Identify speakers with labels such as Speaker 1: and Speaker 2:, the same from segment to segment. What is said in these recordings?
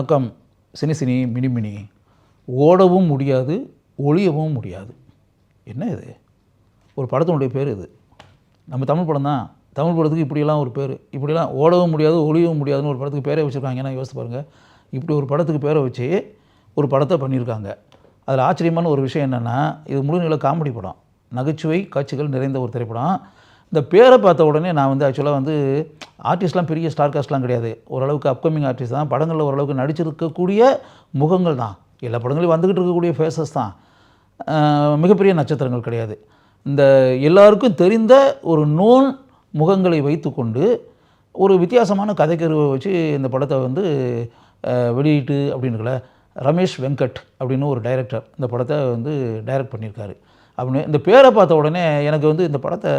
Speaker 1: வணக்கம். சினி சினி மினி மினி. ஓடவும் முடியாது, ஒளியவும் முடியாது. என்ன இது? ஒரு படத்தினுடைய பேர் இது. நம்ம தமிழ் படம் தான். தமிழ் படத்துக்கு இப்படியெல்லாம் ஒரு பேர். இப்படிலாம் ஓடவும் முடியாது, ஒளியவும் முடியாதுன்னு ஒரு படத்துக்கு பேரே வச்சுருக்காங்கன்னா யோசிச்சு பாருங்கள். இப்படி ஒரு படத்துக்கு பேரை வச்சு ஒரு படத்தை பண்ணியிருக்காங்க. அதில் ஆச்சரியமான ஒரு விஷயம் என்னென்னா, இது முழுநிலை காமெடி படம். நகைச்சுவை காட்சிகள் நிறைந்த ஒரு திரைப்படம். இந்த பேரை பார்த்த உடனே நான் ஆக்சுவலாக ஆர்டிஸ்ட்லாம் பெரிய ஸ்டார் காஸ்ட்லாம் கிடையாது. ஓரளவுக்கு அப்கமிங் ஆர்டிஸ்ட் தான். படங்களில் ஓரளவுக்கு நடிச்சிருக்கக்கூடிய முகங்கள் தான். எல்லா படங்களையும் வந்துக்கிட்டு இருக்கக்கூடிய ஃபேஸஸ் தான். மிகப்பெரிய நட்சத்திரங்கள் கிடையாது. இந்த எல்லாருக்கும் தெரிந்த ஒரு நோன் முகங்களை வைத்துக்கொண்டு ஒரு வித்தியாசமான கதைக்கருவை வச்சு இந்த படத்தை வெளியிட்டு அப்படின்னுக்கல ரமேஷ் வெங்கட் அப்படின்னு ஒரு டைரக்டர் இந்த படத்தை டைரக்ட் பண்ணியிருக்காரு. அப்படின்னு இந்த பேரை பார்த்த உடனே எனக்கு இந்த படத்தை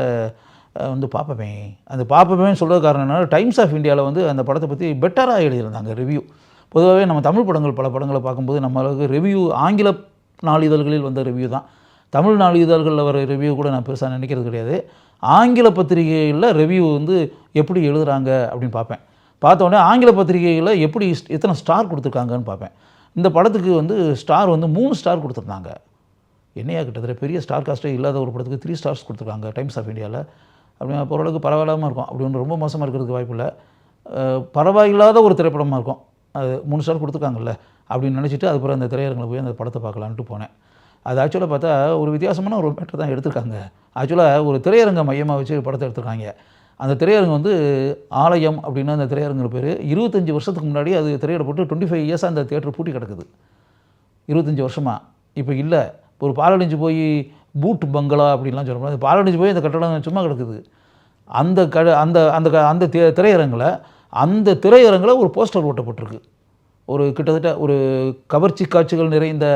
Speaker 1: பார்ப்பமே. அந்த பார்ப்பமேன்னு சொல்கிறது காரணம் என்னன்னா, டைம்ஸ் ஆஃப் இந்தியாவில் அந்த படத்தை பற்றி பெட்டராக எழுதியிருந்தாங்க ரிவ்யூ. பொதுவாகவே நம்ம தமிழ் படங்கள் பல படங்களை பார்க்கும்போது நம்மளுக்கு ரிவ்யூ ஆங்கில நாளிதழ்களில் வந்த ரிவ்யூ தான். தமிழ் நாளிதழ்களில் வர ரிவ்யூ கூட நான் பெருசாக நினைக்கிறது கிடையாது. ஆங்கில பத்திரிகைகளில் ரிவ்யூ எப்படி எழுதுகிறாங்க அப்படின்னு பார்ப்பேன். பார்த்த உடனே ஆங்கில பத்திரிகைகளில் எப்படி எத்தனை ஸ்டார் கொடுத்துருக்காங்கன்னு பார்ப்பேன். இந்த படத்துக்கு ஸ்டார் 3 ஸ்டார் கொடுத்துருந்தாங்க. என்னையா கிட்டத்தட்ட பெரிய ஸ்டார் காஸ்ட்டே இல்லாத ஒரு படத்துக்கு 3 ஸ்டார்ஸ் கொடுத்துருக்காங்க டைம்ஸ் ஆஃப் இந்தியாவில். அப்படி ஓரளவுக்கு பரவாயில்லாமல் இருக்கும். அப்படி ரொம்ப மோசமாக இருக்கிறதுக்கு வாய்ப்பு இல்லை. பரவாயில்லாத ஒரு திரைப்படமாக இருக்கும். அது 3 ஸ்டார் கொடுத்துருக்காங்கல்ல அப்படின்னு நினச்சிட்டு அதுக்கப்புறம் அந்த திரையரங்கில் போய் அந்த படத்தை பார்க்கலான்ட்டு போனேன். அது ஆக்சுவலாக பார்த்தா ஒரு வித்தியாசமான ஒரு மேட்டர் தான் எடுத்திருக்காங்க. ஆக்சுவலாக ஒரு திரையரங்கை மையமாக வச்சு படத்தை எடுத்திருக்காங்க. அந்த திரையரங்கு ஆலயம் அப்படின்னு அந்த திரையரங்கு பேர். 25 வருஷத்துக்கு முன்னாடி அது திரையிடப்பட்டு 25 இயர்ஸாக அந்த தியேட்டர் பூட்டி கிடக்குது. 25 வருஷமாக. இப்போ இல்லை. ஒரு பாலடைஞ்சு போய் பூட் பங்களா அப்படின்லாம் சொல்ல முடியாது. பாலடைஞ்சு போய் அந்த கட்டடம் சும்மா கிடக்குது. அந்த திரையரங்கில் ஒரு போஸ்டர் ஓட்டப்பட்டிருக்கு. ஒரு கிட்டத்தட்ட ஒரு கவர்ச்சி காட்சிகள் நிறைந்த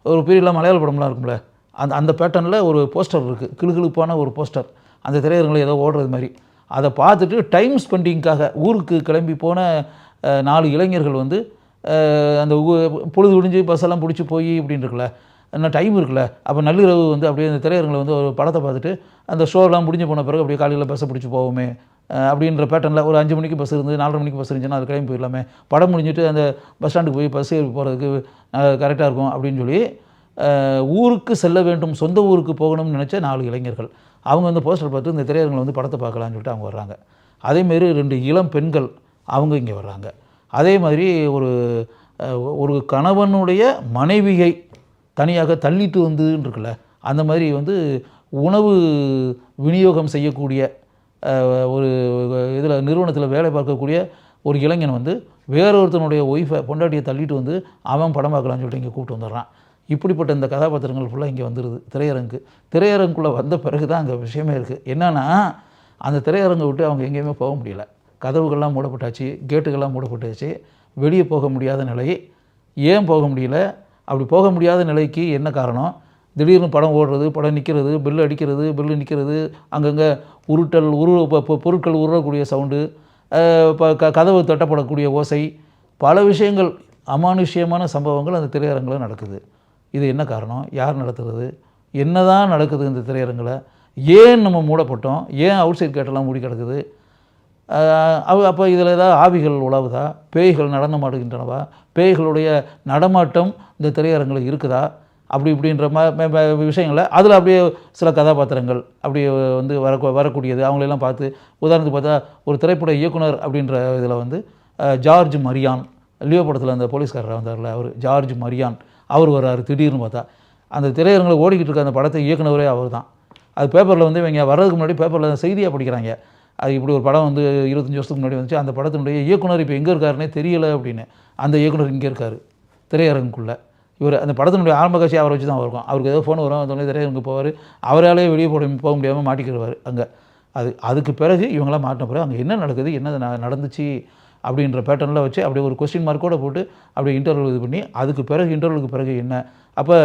Speaker 1: ஒரு பீரியட்லாம் மலையாள படம்லாம் இருக்கும்ல, அந்த பேட்டர்னில் ஒரு போஸ்டர் இருக்குது. கிளுகிழுப்பான ஒரு போஸ்டர் அந்த திரையரங்கில் ஏதோ ஓடுறது மாதிரி. அதை பார்த்துட்டு டைம் ஸ்பெண்டிங்காக ஊருக்கு கிளம்பி போன 4 இளைஞர்கள் அந்த பொழுது விடிஞ்சு பஸ்ஸெல்லாம் பிடிச்சி போய் இப்படின்னு இருக்குல்ல, இன்னும் டைம் இருக்குல்ல, அப்போ நள்ளிரவு அப்படியே அந்த திரையரங்கில் ஒரு படத்தை பார்த்துட்டு அந்த ஷோலாம் முடிஞ்சு போன பிறகு அப்படியே காலையில் பஸ்ஸை பிடிச்சி போவோமே அப்படின்ற பேட்டர்னில் ஒரு 5 மணிக்கு பஸ் இருந்து 4:30 மணிக்கு பஸ் இருந்துச்சுன்னா அது கிளம்பி போயிடலாமே, படம் முடிஞ்சிட்டு அந்த பஸ் ஸ்டாண்டுக்கு போய் பஸ் ஏறி போகிறதுக்கு கரெக்டாக இருக்கும் அப்படின்னு சொல்லி ஊருக்கு செல்ல வேண்டும், சொந்த ஊருக்கு போகணும்னு நினச்ச 4 இளைஞர்கள் அவங்க போஸ்டர் பார்த்து இந்த திரையரங்கில் படத்தை பார்க்கலான்னு சொல்லிட்டு அவங்க வர்றாங்க. அதேமாரி 2 இளம் பெண்கள் அவங்க இங்கே வர்றாங்க. அதே மாதிரி ஒரு கணவனுடைய மனைவியை தனியாக தள்ளிட்டு இருக்குல்ல, அந்த மாதிரி உணவு விநியோகம் செய்யக்கூடிய ஒரு இதில் நிறுவனத்தில் வேலை பார்க்கக்கூடிய ஒரு இளைஞன் வேறொருத்தனுடைய ஒய்ஃபை பொண்டாட்டியை தள்ளிட்டு அவன் படம் பார்க்கலான்னு சொல்லிட்டு இங்கே கூப்பிட்டு வந்துடுறான். இப்படிப்பட்ட இந்த கதாபாத்திரங்கள் ஃபுல்லாக இங்கே வந்துடுது திரையரங்குக்குள்ளே வந்த பிறகு தான் அங்கே விஷயமே இருக்குது. என்னென்னா அந்த திரையரங்கை விட்டு அவங்க எங்கேயுமே போக முடியல. கதவுகள்லாம் மூடப்பட்டாச்சு, கேட்டுகள்லாம் மூடப்பட்டாச்சு. வெளியே போக முடியாத நிலை. ஏன் போக முடியல? அப்படி போக முடியாத நிலைக்கு என்ன காரணம்? திடீர்னு படம் ஓடுறது, படம் நிற்கிறது, பெல்லு அடிக்கிறது, பெல்லு நிற்கிறது, அங்கங்கே பொருட்கள் உருளக்கூடிய சவுண்டு, கதவு தட்டப்படக்கூடிய ஓசை, பல விஷயங்கள் அமானுஷ்யமான சம்பவங்கள் அந்த திரையரங்கில் நடக்குது. இது என்ன காரணம்? யார் நடத்துறது? என்ன தான் நடக்குது இந்த திரையரங்கில்? ஏன் நம்ம மூடப்பட்டோம்? ஏன் அவுட் சைட் கேட்டெல்லாம் மூடி கிடக்குது? அப்போ இதில் ஏதாவது ஆவிகள் உலாவுதா? பேய்கள் நடனம் ஆடுகின்றனவா? பேய்களுடைய நடமாட்டம் இந்த திரையரங்கில் இருக்குதா? அப்படி இப்படின்ற விஷயங்களை அதில் அப்படியே சில கதாபாத்திரங்கள் அப்படியே வரக்கூடியது. அவங்களெல்லாம் பார்த்து உதாரணத்துக்கு பார்த்தா ஒரு திரைப்பட இயக்குனர் அப்படின்ற இதில் ஜார்ஜ் மரியான், லியோ படத்தில் அந்த போலீஸ்காரர் வந்தார்ல, அவர் ஜார்ஜ் மரியான், அவர் வர்றாரு திடீர்னு பார்த்தா. அந்த திரையரங்கில் ஓடிக்கிட்டு இருக்க அந்த படத்தை இயக்குனவரே அவர் தான். அது பேப்பரில் இவங்க வர்றதுக்கு முன்னாடி பேப்பரில் செய்தியாக படிக்கிறாங்க. அது இப்படி ஒரு படம் 25 வருஷத்துக்கு முன்னாடி வந்துச்சு, அந்த படத்தினுடைய இயக்குனர் இப்போ எங்கே இருக்காருன்னே தெரியலை அப்படின்னு. அந்த இயக்குனர் இங்கே இருக்கார் திரையரங்குக்குள்ளே. இவர் அந்த படத்தினுடைய ஆரம்ப காட்சி அவரை வச்சு தான் இருக்கும். அவருக்கு ஏதோ ஃபோன் வரும், அந்த திரையரங்கு போவார், அவராலே வெளியே போக முடியாமல் மாட்டிக்கிடுவார் அங்கே. அதுக்கு பிறகு இவங்களாம் மாட்டின பிறகு அங்கே என்ன நடக்குது, என்ன நடந்துச்சு அப்படின்ற பேட்டர்னில் வச்சு அப்படியே ஒரு கொஸ்டின் மார்க்கோடு போட்டு அப்படியே இன்டர்வியூ இது பண்ணி அதுக்கு பிறகு இன்டர்வியூக்கு பிறகு என்ன. அப்போ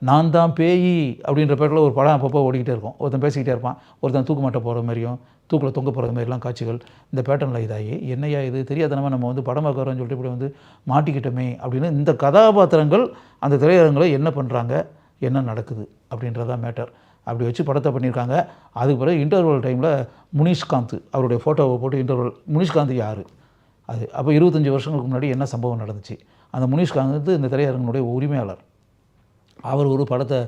Speaker 1: நான் தான் பேய் அப்படின்ற பேட்டில் ஒரு படம் அப்பப்போ ஓடிக்கிட்டே இருக்கும். ஒருத்தன் பேசிக்கிட்டே இருப்பான், ஒருத்தன் தூக்கு மாட்ட போகிற மாதிரியும் தூக்கில் தொங்க போகிற மாதிரிலாம் காட்சிகள் இந்த பேட்டர்னில் இதாகி என்னையா இது தெரியாதனமாக நம்ம படம் பார்க்குறோன்னு சொல்லிட்டு இப்படி மாட்டிக்கிட்டோமே அப்படின்னு இந்த கதாபாத்திரங்கள் அந்த திரையரங்கில் என்ன பண்ணுறாங்க, என்ன நடக்குது அப்படின்றதான் மேட்டர். அப்படி வச்சு படத்தை பண்ணியிருக்காங்க. அதுக்கு பிறகு இன்டர்வல் டைமில் முனிஷ்காந்த் அவருடைய ஃபோட்டோவை போட்டு இன்டர்வல். முனிஷ்காந்த் யார்? அது அப்போ 25 வருஷங்களுக்கு முன்னாடி என்ன சம்பவம் நடந்துச்சு. அந்த முனிஷ்காந்த் வந்து இந்த திரையரங்கினுடைய உரிமையாளர். அவர் ஒரு படத்தை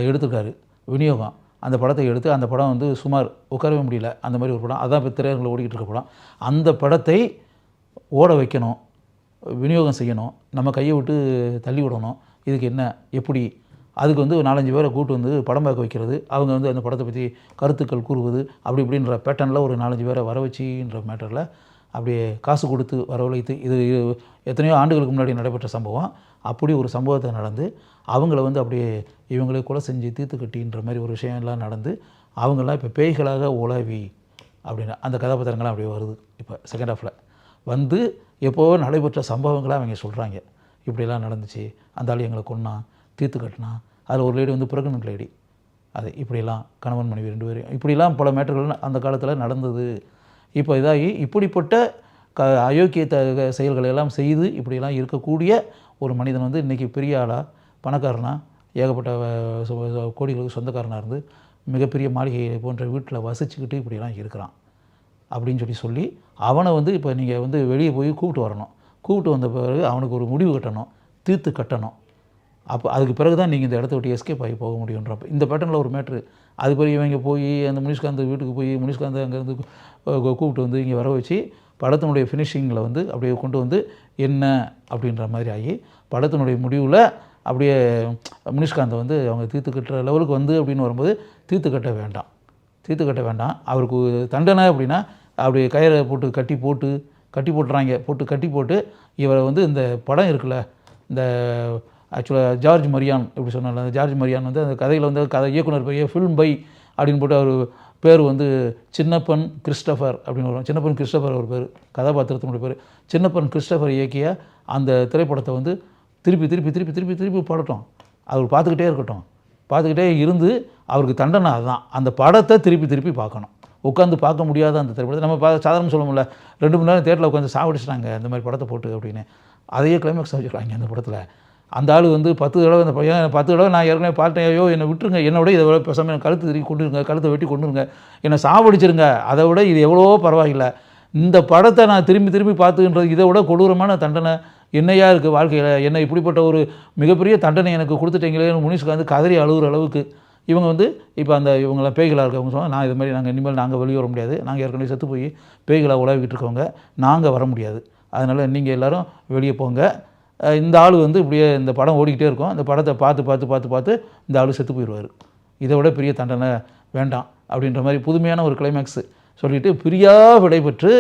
Speaker 1: எடுத்திருக்காரு விநியோகம். அந்த படத்தை எடுத்து அந்த படம் வந்து சுமார் உட்காரவே முடியல, அந்த மாதிரி ஒரு படம். அதான் இப்போ திரையரங்கில் ஓடிக்கிட்டு இருக்க படம். அந்த படத்தை ஓட வைக்கணும், விநியோகம் செய்யணும், நம்ம கையை விட்டு தள்ளி விடணும். இதுக்கு என்ன எப்படி, அதுக்கு வந்து 4-5 பேரை கூப்பிட்டு வந்து படம் பார்க்க வைக்கிறது, அவங்க வந்து அந்த படத்தை பற்றி கருத்துக்கள் கூறுவது, அப்படி இப்படின்ற பேட்டர்னில் ஒரு 4-5 பேரை வர வச்சுன்ற மேட்டரில் அப்படியே காசு கொடுத்து வரவழைத்து, இது எத்தனையோ ஆண்டுகளுக்கு முன்னாடி நடைபெற்ற சம்பவம். அப்படி ஒரு சம்பவத்தை நடந்து அவங்கள வந்து அப்படியே இவங்களே கொலை செஞ்சு தீர்த்து கட்டின்ற மாதிரி ஒரு விஷயம்லாம் நடந்து அவங்களாம் இப்போ பேய்களாக உலவி அப்படின்னு அந்த கதாபாத்திரங்கள்லாம் அப்படியே வருது. இப்போ செகண்ட் ஹாஃபில் வந்து எப்போவோ நடைபெற்ற சம்பவங்களாக அவங்க சொல்கிறாங்க. இப்படிலாம் நடந்துச்சு, அந்த ஆள் எங்களை கொன்னான், தீர்த்து கட்டினா, அதில் ஒரு லேடி வந்து பிரெக்னன்ட் லேடி, அது இப்படிலாம் கணவன் மனைவி 2 பேரும் இப்படிலாம் பல மேட்டர்கள் அந்த காலத்தில் நடந்தது. இப்போ இதாகி இப்படிப்பட்ட அயோக்கிய செயல்களை எல்லாம் செய்து இப்படியெல்லாம் இருக்கக்கூடிய ஒரு மனிதன் வந்து இன்றைக்கி பெரிய ஆளாக பணக்காரனா ஏகப்பட்ட கோடிகளுக்கு சொந்தக்காரனாக இருந்து மிகப்பெரிய மாளிகை போன்ற வீட்டில் வசிச்சுக்கிட்டு இப்படிலாம் இருக்கிறான் அப்படின்னு சொல்லி அவனை வந்து இப்போ நீங்கள் வந்து வெளியே போய் கூப்பிட்டு வரணும். கூப்பிட்டு வந்த பிறகு அவனுக்கு ஒரு முடிவு கட்டணும், தீர்த்து கட்டணும். அப்போ அதுக்கு பிறகு தான் நீங்கள் இந்த இடத்த விட்டு எஸ்கேப் ஆகி போக முடியுன்றப்ப இந்த பேட்டர்னில் ஒரு மேட்ரு. அது பிறகு இவங்க போய் அந்த முனிஷ்காந்த் வீட்டுக்கு போய் முனிஷ்காந்த் அங்கேருந்து கூப்பிட்டு வந்து இங்கே வர வச்சு படத்தினுடைய ஃபினிஷிங்கில் வந்து அப்படியே கொண்டு வந்து என்ன அப்படின்ற மாதிரி ஆகி படத்தினுடைய முடிவில் அப்படியே முனிஷ்காந்தை வந்து அவங்க தீர்த்து கட்டுற லெவலுக்கு வந்து அப்படின்னு வரும்போது தீர்த்து கட்ட வேண்டாம். அவருக்கு தண்டனை அப்படின்னா அப்படி கயிறை போட்டு கட்டி போட்டு இவரை வந்து இந்த படம் இருக்குல்ல, இந்த ஆக்சுவலாக ஜார்ஜ் மரியான் இப்படி சொன்னால அந்த ஜார்ஜ் மரியான் வந்து அந்த கதையில் வந்து இயக்குனர் பெரிய ஃபில்ம் பை அப்படின்னு போட்டு அவர் பேர் வந்து சின்னப்பன் கிறிஸ்டபர் அப்படின்னு வரும். சின்னப்பன் கிறிஸ்டபர் ஒரு பேர், கதாபாத்திரத்தினுடைய பேர். சின்னப்பன் கிறிஸ்டபர் இயக்கிய அந்த திரைப்படத்தை வந்து திருப்பி படட்டும், அவர் பார்த்துக்கிட்டே இருந்து அவருக்கு தண்டனை அதுதான். அந்த படத்தை திருப்பி பார்க்கணும். உட்காந்து பார்க்க முடியாத அந்த திரைப்படத்தை நம்ம சாதாரண சொல்ல முடியல, 2 மணி நேரம் தேட்டரில் உட்காந்து சாவடிச்சிட்டாங்க இந்த மாதிரி படத்தை போட்டு அப்படின்னு. அதையே கிளைமேக்ஸ் வச்சுருக்காங்க அந்த படத்தில். அந்த ஆள் வந்து 10 தடவை அந்த பையன் 10 தடவை நான் ஏற்கனவே பார்த்தேன், ஐயோ என்னை விட்டுருங்க, என்னோட இதை விட பேசாமல் கழுத்து திருப்பி கொண்டுருங்க, கழுத்தை வெட்டி கொண்டுருங்க, என்னை சாவடிச்சிருங்க, அதை விட இது எவ்வளோ பரவாயில்லை. இந்த படத்தை நான் திரும்பி பார்த்துக்கின்றது இதை விட கொடூரமான தண்டனை என்னையா இருக்குது வாழ்க்கையில், என்ன இப்படிப்பட்ட ஒரு மிகப்பெரிய தண்டனை எனக்கு கொடுத்துட்டீங்களே முனிஷ்காந்த் கதறி அழுகுற அளவுக்கு. இவங்க வந்து இப்போ அந்த இவங்களாம் பேய்களாக இருக்கவங்க சொன்னால், நான் இது மாதிரி இனிமேல் நாங்கள் வெளியே வர முடியாது, நாங்கள் ஏற்கனவே செத்து போய் பேய்களாக உலாவிக்கிட்டு இருக்கவங்க, நாங்கள் வர முடியாது, அதனால் நீங்கள் எல்லோரும் வெளியே போங்க. இந்த ஆள் வந்து இப்படியே இந்த படம் ஓடிக்கிட்டே இருக்கும், இந்த படத்தை பார்த்து இந்த ஆள் செத்து போயிடுவார், இதை விட பெரிய தண்டனை வேண்டாம் அப்படின்ற மாதிரி புதுமையான ஒரு கிளைமேக்ஸு சொல்லிவிட்டு பிரியாக விடைபெற்று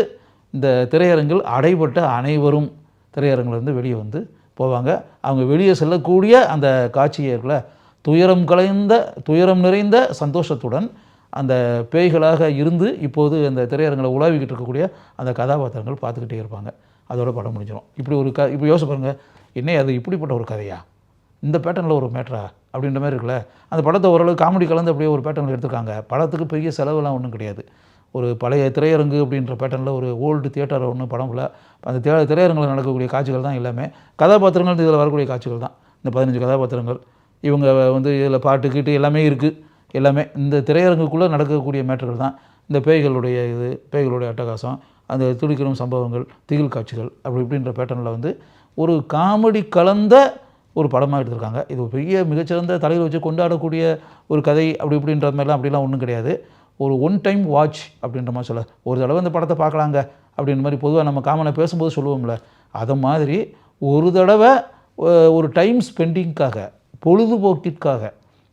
Speaker 1: இந்த திரையரங்கில் அடைபட்ட அனைவரும் திரையரங்கிலிருந்து வெளியே வந்து போவாங்க. அவங்க வெளியே செல்லக்கூடிய அந்த காட்சியர்களை துயரம் நிறைந்த சந்தோஷத்துடன் அந்த பேய்களாக இருந்து இப்போது அந்த திரையரங்களை உலாவிக்கிட்டு இருக்கக்கூடிய அந்த கதாபாத்திரங்கள் பார்த்துக்கிட்டே இருப்பாங்க. அதோட படம் முடிஞ்சிடும். இப்படி ஒரு இப்போ யோசிச்சு பாருங்கள், என்ன அது இப்படிப்பட்ட ஒரு கதையா, இந்த பேட்டர்னில் ஒரு மேட்ரா அப்படின்ற மாதிரி இருக்குல்ல. அந்த படத்தை ஓரளவு காமெடி கலந்து அப்படியே ஒரு பேட்டர்னில் எடுத்துருக்காங்க. படத்துக்கு பெரிய செலவுலாம் ஒன்றும் கிடையாது. ஒரு பழைய திரையரங்கு அப்படின்ற பேட்டர்னில் ஒரு ஓல்டு தியேட்டர் ஒன்று படம்ல அந்த திரையரங்கில் நடக்கக்கூடிய காட்சிகள் தான் எல்லாமே. கதாபாத்திரங்கள் இதில் வரக்கூடிய காட்சிகள் தான். இந்த 15 கதாபாத்திரங்கள் இவங்க வந்து இதில் பாட்டு கீட்டு எல்லாமே இருக்குது. எல்லாமே இந்த திரையரங்குக்குள்ளே நடக்கக்கூடிய மேட்டர்கள் தான். இந்த பேய்களுடைய அட்டகாசம், அந்த துடிக்கிற சம்பவங்கள், திகில் காட்சிகள் அப்படி இப்படின்ற பேட்டர்னில் வந்து ஒரு காமெடி கலந்த ஒரு படமாக எடுத்திருக்காங்க. இது பெரிய மிகச்சிறந்த தலையில் வச்சு கொண்டாடக்கூடிய ஒரு கதை அப்படி இப்படின்ற மாதிரிலாம் அப்படிலாம் ஒன்றும் கிடையாது. ஒரு ஒன் டைம் வாட்ச் அப்படின்ற மாதிரி சொல்ல, ஒரு தடவை இந்த படத்தை பார்க்கலாங்க அப்படின்ற மாதிரி பொதுவாக நம்ம காமனாக பேசும்போது சொல்லுவோம்ல, அதை மாதிரி ஒரு தடவை ஒரு டைம் ஸ்பெண்டிங்காக, பொழுதுபோக்கிற்காக,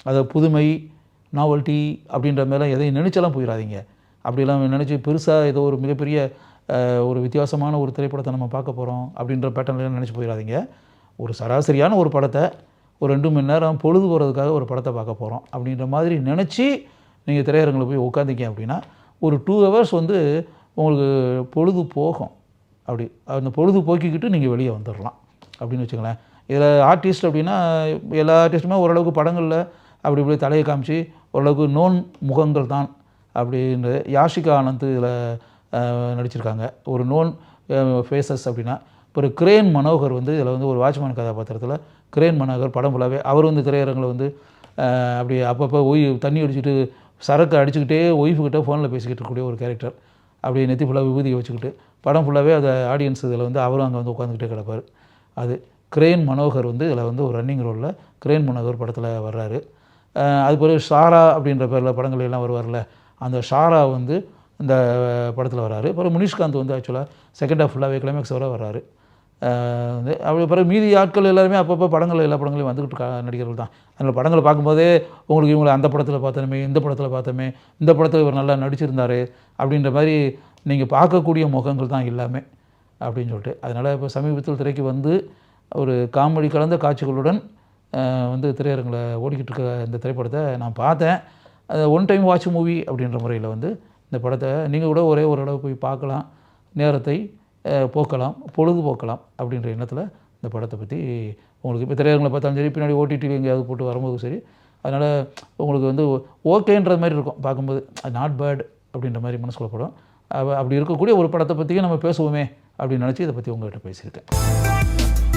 Speaker 1: அதை புதுமை நாவல்ட்டி அப்படின்ற மாதிரிலாம் எதையும் நினச்செல்லாம் போயிடாதீங்க. அப்படிலாம் நினச்சி பெருசாக ஏதோ ஒரு மிகப்பெரிய ஒரு வித்தியாசமான ஒரு திரைப்படத்தை நம்ம பார்க்க போகிறோம் அப்படின்ற பேட்டர்ன்லாம் நினச்சி போயிடாதீங்க. ஒரு சராசரியான ஒரு படத்தை ஒரு 2 மணி நேரம் பொழுது போகிறதுக்காக ஒரு படத்தை பார்க்க போகிறோம் அப்படின்ற மாதிரி நினச்சி நீங்கள் திரையரங்கில் போய் உட்காந்திங்க அப்படின்னா ஒரு 2 ஹவர்ஸ் வந்து உங்களுக்கு பொழுது போகும். அப்படி அந்த பொழுது போக்கிக்கிட்டு நீங்கள் வெளியே வந்துடலாம் அப்படின்னு வச்சுங்களேன். இதில் ஆர்டிஸ்ட் அப்படின்னா எல்லா ஆர்டிஸ்ட்டுமே ஓரளவுக்கு படங்களில் அப்படி இப்படி தலையை காமிச்சு ஓரளவுக்கு நோன் முகங்கள் தான் அப்படின்ற. யாஷிகா ஆனந்த் இதில் நடிச்சிருக்காங்க, ஒரு நோன் ஃபேஸஸ் அப்படின்னா. இப்போ கிரேன் மனோகர் வந்து இதில் வந்து ஒரு வாட்ச்மேன் கதாபாத்திரத்தில் கிரேன் மனோகர் படம் ஃபுல்லாகவே அவர் வந்து திரையரங்கில் வந்து அப்படி அப்பப்போ தண்ணி அடிச்சுட்டு சரக்கு அடிச்சுக்கிட்டே ஒய்ஃபுக்கிட்ட ஃபோனில் பேசிக்கிட்டு இருக்கக்கூடிய ஒரு கேரக்டர். அப்படி நெத்தி ஃபுல்லாக விபூதியை வச்சுக்கிட்டு படம் ஃபுல்லாகவே அதை ஆடியன்ஸ் இதில் வந்து அவரும் அங்கே வந்து உட்காந்துக்கிட்டே கிடப்பார். அது கிரேன் மனோகர் வந்து இதில் வந்து ஒரு ரன்னிங் ரோலில் கிரேன் மனோகர் படத்தில் வர்றாரு. அது பிறகு ஷாரா அப்படின்ற பேரில் படங்கள் எல்லாம் வருவார்ல, அந்த ஷாரா வந்து இந்த படத்தில் வர்றாரு. அப்புறம் முனிஷ்காந்த் வந்து ஆக்சுவலாக செகண்ட் ஹாஃப் ஃபுல்லாகவே கிளைமேக்ஸ் வர வர்றாரு. வந்து அப்படி பிறகு மீதி ஆட்கள் எல்லாருமே அப்பப்போ படங்கள் எல்லா படங்களையும் வந்துக்கிட்டு நடிகர்கள் தான். அதில் படங்களை பார்க்கும்போதே உங்களுக்கு இவங்களை அந்த படத்தில் பார்த்தோமே, இந்த படத்தில் பார்த்தோமே, இந்த படத்தில் இவர் நல்லா நடிச்சிருந்தார் அப்படின்ற மாதிரி நீங்கள் பார்க்கக்கூடிய முகங்கள் தான் எல்லாமே அப்படின்னு சொல்லிட்டு. அதனால் இப்போ சமீபத்தில் திரைக்கு வந்து ஒரு காமெடி கலந்த காட்சிகளுடன் வந்து திரையரங்கில் ஓடிக்கிட்டு இருக்க இந்த திரைப்படத்தை நான் பார்த்தேன். அது ஒன் டைம் வாட்ச் மூவி அப்படின்ற முறையில் வந்து இந்த படத்தை நீங்கள் கூட ஒரே ஒரு தடவை போய் பார்க்கலாம், நேரத்தை போக்கலாம், பொழுதுபோக்கலாம் அப்படின்ற எண்ணத்தில் இந்த படத்தை பற்றி உங்களுக்கு இப்போ திரையரங்கில் பார்த்தாலும் சரி, பின்னாடி ஓடிடியில் எங்கேயாவது போட்டு வரும்போதும் சரி, அதனால் உங்களுக்கு வந்து ஓகேன்ற மாதிரி இருக்கும் பார்க்கும்போது. நாட் பேட் அப்படின்ற மாதிரி மனசுக்குள்ள படம். அப்படி இருக்கக்கூடிய ஒரு படத்தை பற்றியும் நம்ம பேசுவோமே அப்படின்னு நினச்சி இதை பற்றி உங்கள்கிட்ட பேசியிருக்கேன்.